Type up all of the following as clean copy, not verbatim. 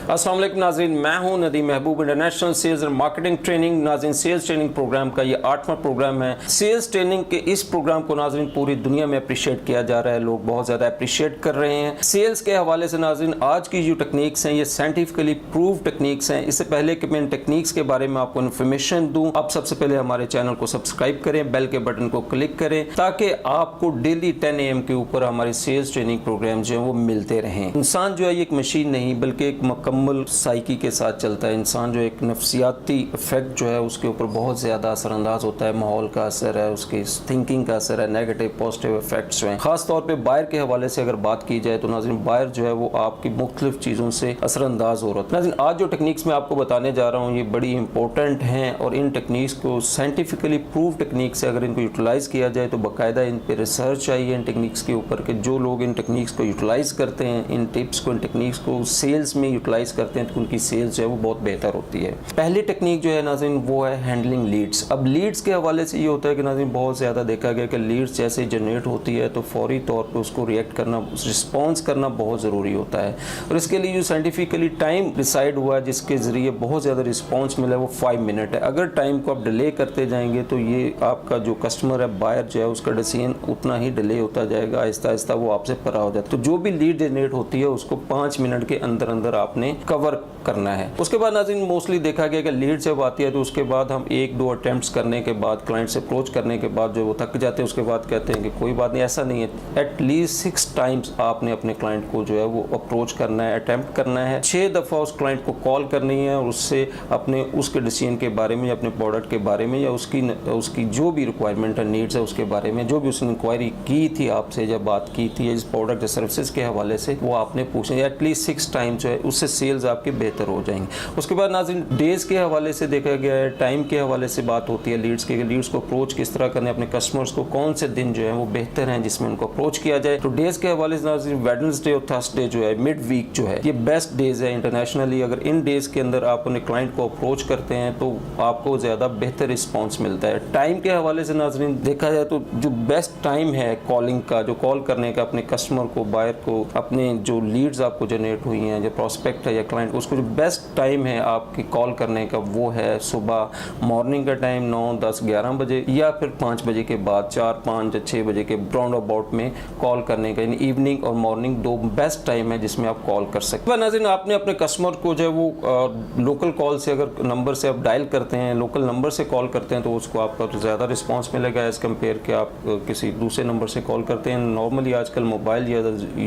अस्सलाम वालेकुम नाज़रीन, मैं हूं नदीम महबूब। इंटरनेशनल सेल्स और मार्केटिंग ट्रेनिंग नाज़रीन सेल्स ट्रेनिंग प्रोग्राम का ये 8वां प्रोग्राम है। सेल्स ट्रेनिंग के इस प्रोग्राम को नाज़रीन पूरी दुनिया में अप्रिशिएट किया जा रहा है, लोग बहुत ज़्यादा अप्रिशिएट कर रहे हैं। सेल्स के हवाले से नाज़रीन आज की जो टेक्निक्स हैं ये साइंटिफिकली प्रूव टेक्निक्स हैं। इससे पहले कि मैं इन टेक्निक्स के बारे में आपको इन्फॉर्मेशन दूँ, आप सबसे पहले हमारे चैनल को सब्सक्राइब करें, बेल के बटन को क्लिक करें ताकि आपको डेली 10 AM के ऊपर हमारे सेल्स ट्रेनिंग प्रोग्राम जो है वो मिलते रहें। इंसान जो है ये एक मशीन नहीं बल्कि एक मुकम्मल साइकी के साथ चलता है। इंसान जो एक नफ्सियाती इफेक्ट जो है उसके ऊपर बहुत ज़्यादा असरअंदाज होता है, माहौल का असर है, उसकी थिंकिंग का असर है, नेगेटिव पॉजिटिव इफेक्ट्स जो हैं। खास तौर पे बायर के हवाले से अगर बात की जाए तो नाज़रीन बायर जो है वो आपकी मुख्तलिफ चीज़ों से असरअंदाज हो रहा है। नाज़रीन आज जो टेक्निक्स मैं आपको बताने जा रहा हूँ ये बड़ी इंपॉर्टेंट हैं और इन टेक्निक्स को साइंटिफिकली प्रूव टेक्निक्स से अगर इनको यूटिलाइज़ किया जाए तो बाकायदा इन पर रिसर्च चाहिए इन टेक्निक्स के ऊपर कि जो लोग इन टेक्निक्स को यूटिलाइज़ करते हैं, इन टिप्स को, इन टेक्निक्स को सेल्स में यूटिलाइज़ करते हैं तो उनकी सेल्स जो है वो बहुत बेहतर होती है। पहली टेक्निक जो है नाज़रीन वो है हैंडलिंग लीड्स। अब लीड्स के हवाले से ये होता है कि नाज़रीन बहुत ज़्यादा देखा गया कि लीड्स जैसे जनरेट होती है तो फौरी तौर पे उसको रिएक्ट करना, रिस्पॉन्स करना बहुत ज़रूरी होता है और इसके लिए जो साइंटिफिकली टाइम डिसाइड हुआ है जिसके ज़रिए बहुत ज़्यादा रिस्पॉन्स मिला है वो 5 मिनट है। अगर टाइम को आप डिले करते जाएंगे तो ये आपका जो कस्टमर है, बायर जो है, उसका डिसीजन उतना ही डिले होता जाएगा, आहिस्ता आहिस्ता वो आपसे परा हो जाता है। तो जो भी लीड जनरेट होती है उसको 5 मिनट के अंदर अंदर आपने कवर करना है। उसके बाद नाज़रीन मोस्टली देखा गया कि लीड जब आती है तो उसके बाद हम 1-2 अटेम्प्ट्स करने के बाद, क्लाइंट से अप्रोच करने के बाद जो वो थक जाते हैं, उसके बाद कहते हैं कि कोई बात नहीं, ऐसा नहीं है। एटलीस्ट 6 टाइम्स आपने अपने क्लाइंट को जो है वो अप्रोच करना है, अटेम्प्ट करना है। 6 दफ़ा उस क्लाइंट को कॉल करनी है और उससे अपने उसके डिसीजन के बारे में या अपने प्रोडक्ट के बारे में या उसकी जो भी रिक्वायरमेंट है, नीड्स है, उसके बारे में जो भी उसने इंक्वायरी की थी आपसे, जब बात की थी इस प्रोडक्ट या सर्विसेज के हवाले से, वो आपने पूछना है। एटलीस्ट 6 टाइम्स जो है उससे सेल्स आपके बेहतर हो जाएंगे। उसके बाद नाज़रीन डेज के हवाले से देखा गया है, टाइम के हवाले से बात होती है लीड्स के, लीड्स को अप्रोच किस तरह करने, अपने कस्टमर्स को कौन से दिन जो है वो बेहतर हैं जिसमें उनको अप्रोच किया जाए। तो डेज के हवाले से नाज़रीन वेडनेसडे और थर्सडे जो है, मिड वीक जो है, ये बेस्ट डेज है इंटरनेशनली। अगर इन डेज के अंदर आप अपने क्लाइंट को अप्रोच करते हैं तो आपको ज़्यादा बेहतर रिस्पॉन्स मिलता है। टाइम के हवाले से नाज़रीन देखा जाए तो जो बेस्ट टाइम है कॉलिंग का, जो कॉल करने का अपने कस्टमर को, बायर को, अपने जो लीड्स आपको जनरेट हुई हैं, जो प्रोस्पेक्ट है या क्लाइंट को, उसको जो बेस्ट टाइम है आपकी कॉल करने का वो है सुबह मॉर्निंग का टाइम 9, 10, 11 बजे या फिर 5 बजे के बाद, 4, 5 या 6 बजे के राउंड अबाउट में कॉल करने का। यानी इवनिंग और मॉर्निंग 2 बेस्ट टाइम है जिसमें आप कॉल कर सकते हैं। नाज़रीन आपने अपने कस्टमर को जो है वो लोकल कॉल से, अगर नंबर से आप डायल करते हैं, लोकल नंबर से कॉल करते हैं तो उसको आपका ज़्यादा रिस्पॉन्स मिलेगा एज़ कम्पेयर के आप किसी दूसरे नंबर से कॉल करते हैं। नॉर्मली आजकल मोबाइल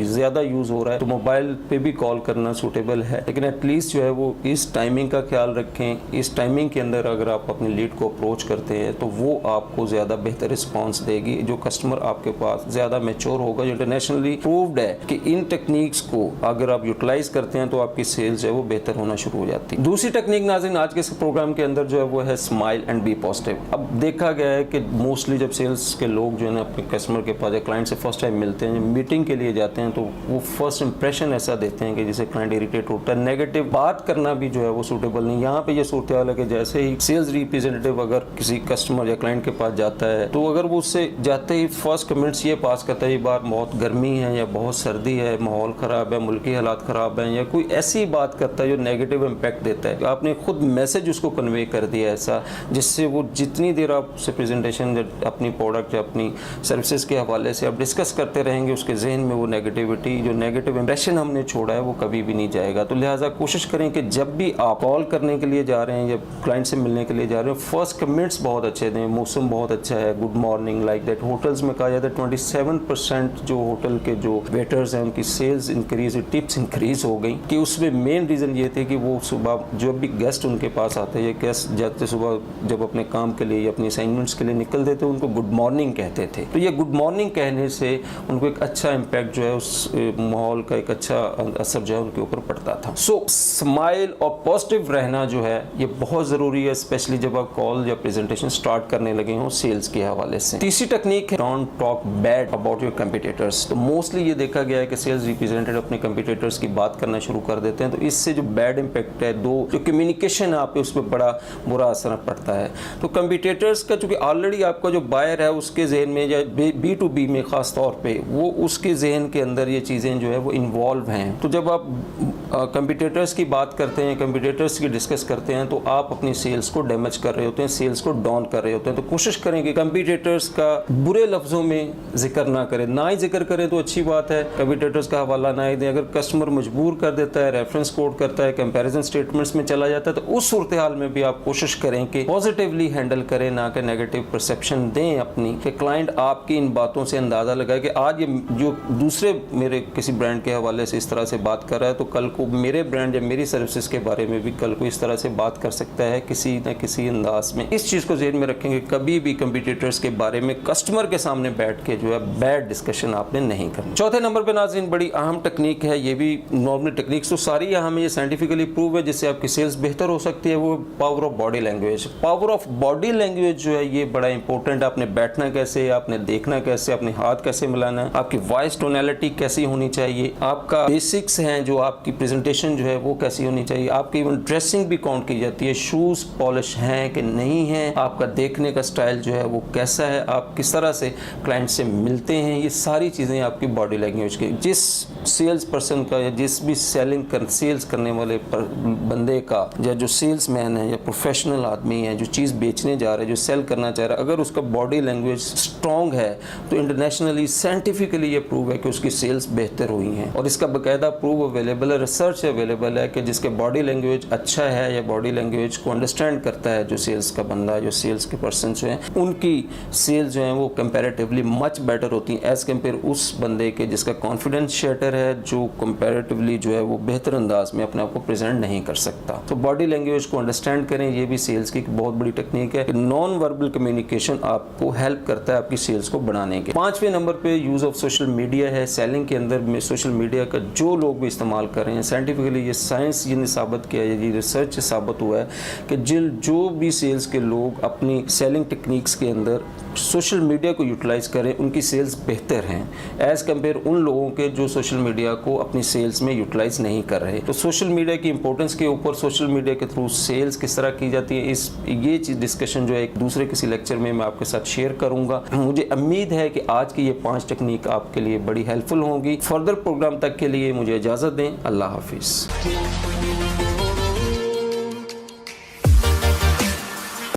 ज़्यादा यूज़ हो रहा है तो मोबाइल पे भी कॉल करना सूटेबल है, लेकिन एटलीस्ट जो है वो इस टाइमिंग का ख्याल रखें। इस टाइमिंग के अंदर अगर आप अपनी लीड को अप्रोच करते हैं तो वो आपको ज़्यादा बेहतर रिस्पॉन्स देगी। जो कस्टमर आपके पास ज़्यादा मैच्योर होगा, जो इंटरनेशनली प्रूव्ड है कि इन टेक्निक्स को अगर आप यूटिलाइज करते हैं तो आपकी सेल्स जो है वो बेहतर होना शुरू हो जाती है। दूसरी टेक्निक नाज़रीन आज के इस प्रोग्राम के अंदर जो है वो है स्माइल एंड बी पॉजिटिव। अब देखा गया है कि मोस्टली जब सेल्स के लोग जो है ना अपने कस्टमर के पास या क्लाइंट से फर्स्ट टाइम मिलते हैं, मीटिंग के लिए जाते हैं, तो वो फर्स्ट इंप्रेशन ऐसा देते हैं कि जिससे क्लाइंट इरिटेट होता है। नेगेटिव बात करना भी जो है वो सूटेबल नहीं। यहाँ पे ये सूरत हाल है कि जैसे ही सेल्स रिप्रेजेंटेटिव अगर किसी कस्टमर या क्लाइंट के पास जाता है तो अगर वो उससे जाते ही फर्स्ट कमेंट्स ये पास करता है, ये बार बहुत गर्मी है या बहुत सर्दी है, माहौल ख़राब है, मुल्की हालात ख़राब हैं, या कोई ऐसी बात करता है जो नेगेटिव इम्पैक्ट देता है, आपने खुद मैसेज उसको कन्वे कर दिया ऐसा जिससे वो जितनी देर आप से प्रेजेंटेशन अपनी प्रोडक्ट या अपनी सर्विसेज के हवाले से आप डिस्कस करते रहेंगे उसके जहन में वो नेगेटिविटी, जो नेगेटिव इंप्रेशन हमने छोड़ा है वो कभी भी नहीं जाएगा। तो लिहाजा कोशिश करें कि जब भी आप कॉल करने के लिए जा रहे हैं या क्लाइंट से मिलने के लिए जा रहे हैं, फर्स्ट कमेंट्स बहुत अच्छे दें, मौसम बहुत अच्छा है, good morning, like that. Hotels में कहा जाता है 27% जो होटल के जो वेटर्स हैं उनकी सेल्स इंक्रीज, टिप्स इंक्रीज हो गई। कि उसमें मेन रीज़न ये थे कि वो सुबह जब भी गेस्ट उनके पास आते हैं, गेस्ट जाते सुबह जब अपने काम के लिए या अपनी असाइनमेंट्स के लिए निकलते थे उनको गुड मॉर्निंग कहते थे। तो ये गुड मॉर्निंग कहने से उनको एक अच्छा इम्पैक्ट जो है उस माहौल का एक अच्छा असर जो है उनके ऊपर पड़ता था। सो स्माइल और पॉजिटिव रहना जो है ये बहुत ज़रूरी है, स्पेशली जब आप कॉल या प्रेजेंटेशन स्टार्ट करने लगे हों सेल्स के हवाले से। तीसरी टेक्निक है don't talk bad about your competitors. तो मोस्टली ये देखा गया है कि सेल्स रिप्रेजेंटेटिव अपने कंपटीटर्स की बात करना शुरू कर देते हैं तो इससे जो बैड इम्पैक्ट है, जो कम्युनिकेशन है आप पे उस पर बड़ा बुरा असर पड़ता है। तो कंपटीटर्स का चूँकि ऑलरेडी आपका जो बायर है उसके जहन में या B2B में ख़ास तौर पर वो उसके जहन के अंदर ये चीज़ें जो है वो इन्वॉल्व हैं। तो जब आप कंपटीटर्स की बात करते हैं, कंपटीटर्स की डिस्कस करते हैं, तो आप अपनी सेल्स को डैमेज कर रहे होते हैं, सेल्स को डाउन कर रहे होते हैं। तो कोशिश करें कि कंपटीटर्स का बुरे लफ्जों में जिक्र ना करें, ना ही जिक्र करें तो अच्छी बात है, कंपटीटर्स का हवाला ना ही दें। अगर कस्टमर मजबूर कर देता है, रेफरेंस कोड करता है, कंपैरिजन स्टेटमेंट्स में चला जाता है, तो उस सूरत हाल में भी आप कोशिश करें कि पॉजिटिवली हैंडल करें, ना कि नेगेटिव परसेप्शन दें अपनी, कि क्लाइंट आपकी इन बातों से अंदाज़ा लगाए कि आज ये जो दूसरे मेरे किसी ब्रांड के हवाले से इस तरह से बात कर रहा है, तो कल को मेरे ब्रांड या मेरी सर्विसेज के बारे में भी कल को इस तरह से बात कर सकता है किसी न किसी अंदाज में। इस चीज़ को ज़हन में रखेंगे, कभी भी कंपटीटर्स के बारे में कस्टमर के सामने बैठ के जो है बैड डिस्कशन आपने नहीं करनी। चौथे नंबर पे नाज़रीन बड़ी अहम टेक्निक है, ये भी नॉर्मल टेक्निक्स तो सारी यहाँ में ये साइंटिफिकली प्रूव है जिससे आपकी सेल्स बेहतर हो सकती है, वो power of body language. Power of body language जो है ये बड़ा इंपॉर्टेंट है। आपने बैठना कैसे, आपने देखना कैसे, अपने हाथ कैसे मिलाना है, आपकी वॉइस टोनैलिटी कैसी होनी चाहिए, आपका बेसिक्स हैं जो आपकी प्रेजेंटेशन जो है वो कैसी होनी चाहिए, आपकी इवन ड्रेसिंग भी काउंट की जाती है, शूज़ पॉलिश हैं कि नहीं है, आपका देखने का स्टाइल जो है वो कैसा है, आप किस तरह से क्लाइंट से मिलते हैं, ये सारी चीज़ें आपकी बॉडी लैंग्वेज की। जिस सेल्स पर्सन का या जिस भी सेल्स करने वाले बंदे का या जो सेल्स मैन है या प्रोफेशनल आदमी है जो चीज़ बेचने जा रहा है, जो सेल करना चाह रहा है, अगर उसका बॉडी लैंग्वेज स्ट्रॉन्ग है तो इंटरनेशनली साइंटिफिकली ये प्रूव है कि उसकी सेल्स बेहतर हुई हैं। और इसका बाकायदा प्रूव अवेलेबल है, रिसर्च अवेलेबल है कि जिसके बॉडी लैंग्वेज अच्छा है या बॉडी लैंग्वेज को अंडरस्टैंड करता है जो सेल्स का बंदा है, जो सेल्स के पर्सन जो हैं, उनकी सेल्स जो हैं वो कंपैरेटिवली मच बेटर होती हैं एज़ कम्पेयर उस बंदे के जिसका कॉन्फिडेंस शेटर है, जो कंपैरेटिवली जो है वो बेहतर अंदाज में अपने आप को प्रेजेंट नहीं कर सकता। तो बॉडी लैंग्वेज को अंडरस्टैंड करें, ये भी सेल्स की बहुत बड़ी टेक्निक है। नॉन वर्बल कम्युनिकेशन आपको हेल्प करता है आपकी सेल्स को बढ़ाने के। 5वें नंबर पे यूज़ ऑफ सोशल मीडिया है। सेलिंग के अंदर में सोशल मीडिया का जो लोग भी इस्तेमाल कर रहे हैं, साइंटिफिकली ये साइंस ये साबित किया है, ये रिसर्च से साबित हुआ है कि जो भी सेल्स के लोग अपनी सेलिंग टेक्निक्स के अंदर सोशल मीडिया को यूटिलाइज करें, उनकी सेल्स बेहतर हैं एज़ कम्पेयर उन लोगों के जो सोशल मीडिया को अपनी सेल्स में यूटिलाइज नहीं कर रहे। तो सोशल मीडिया की इंपॉर्टेंस के ऊपर, सोशल मीडिया के थ्रू सेल्स किस तरह की जाती है, ये चीज़ डिस्कशन जो है एक दूसरे किसी लेक्चर में मैं आपके साथ शेयर करूंगा। मुझे उम्मीद है कि आज की ये 5 टेक्निक आपके लिए बड़ी हेल्पफुल होंगी। फर्दर प्रोग्राम तक के लिए मुझे इजाज़त दें। अल्लाह हाफिज़।